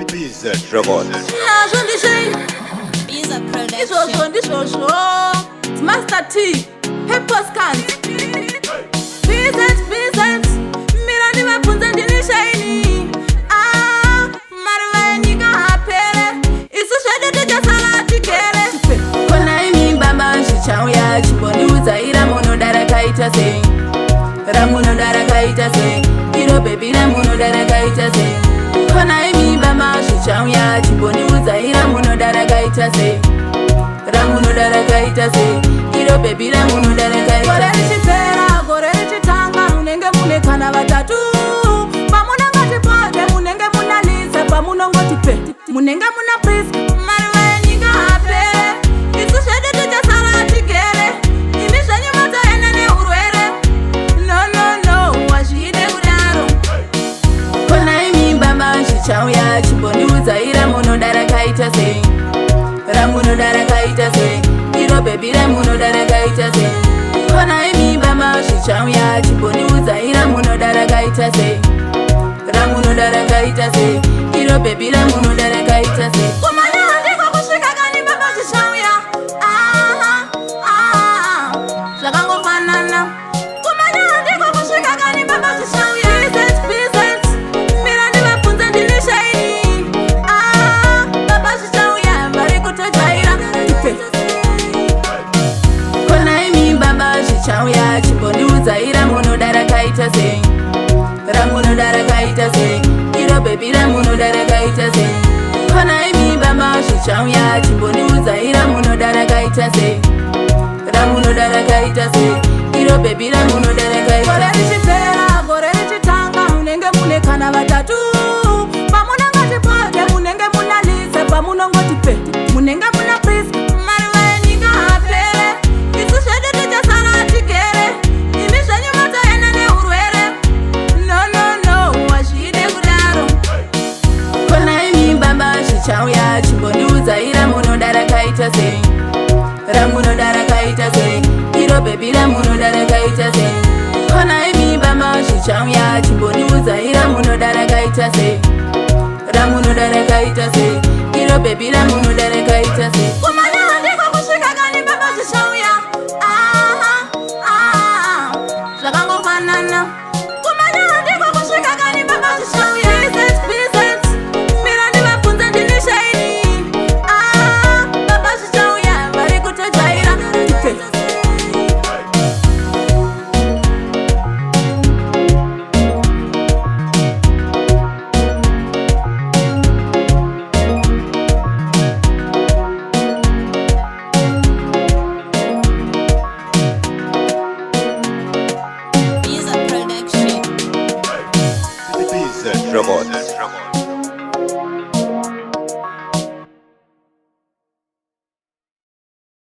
BZ Records. It's Master T, Pepper Scans. BZ, Mira niwe punze ndini shaini. Marwe nika hapere, isu shede teja salati kere. Kona imi baba shichao ya chiboni uzaira mono dara kaita se. Ramuno dara kaita se, iro baby ramuno dara kaita se. Kona imi baba shichao ya chiboni uzaira mono dara kaita se. Ramuno dara kaita se, iro baby ramuno dara kaita se. Gore chipera, gore chitanga, munenge mune kana batatu. Pamuna ngati pode, munenge muna lisa, pamuno ngoti pe. Munenge muna prisk, marwe nika hapere. Isu shede teja salati kere. Imisha nyumata enane urwere. No, washide udaro. Kona imi baba shichao ya chiboni uzaira mono dara kaita se. Ramuno dara kaita se, iro baby ramuno dara kaita se. Kona imi baba shichao ya chiboni uzaira mono dara kaita se. Ramuno dara kaita se, iro baby ramuno dara kaita se. Kumanya handiko kushika gani baba shichao ya. Shakango fanana. Kumanya handiko kushika gani baba shichao ya. Business, mira niwe punze ndini shaini. Baba shichao ya bari kutojaira. Kona imi baba shichao ya chiboni uzaira mono dara kaita se. Ramuno dara kaita se, iro baby ramuno dara kaita se. Kona imi baba shichao ya chiboni uzaira mono dara kaita se. Ramuno dara kaita se, iro baby ramuno dara kaita se. Gore chipera, gore chitanga, munenge mune kana batatu. Pamuna ngati pode, munenge muna lisa, pamuno ngoti pe. Munenge muna prisk, marwe nika hapere. Isu shede teja salati kere. Imisha nyumata enane urwere. No, washide udaro. Kona imi baba shichao ya chiboni uzaira mono dara kaita se. Ramuno dara kaita se, iro baby ramuno dara kaita se. Kona imi baba shichao ya chiboni uzaira mono dara kaita se. Ramuno dara kaita se, iro baby ramuno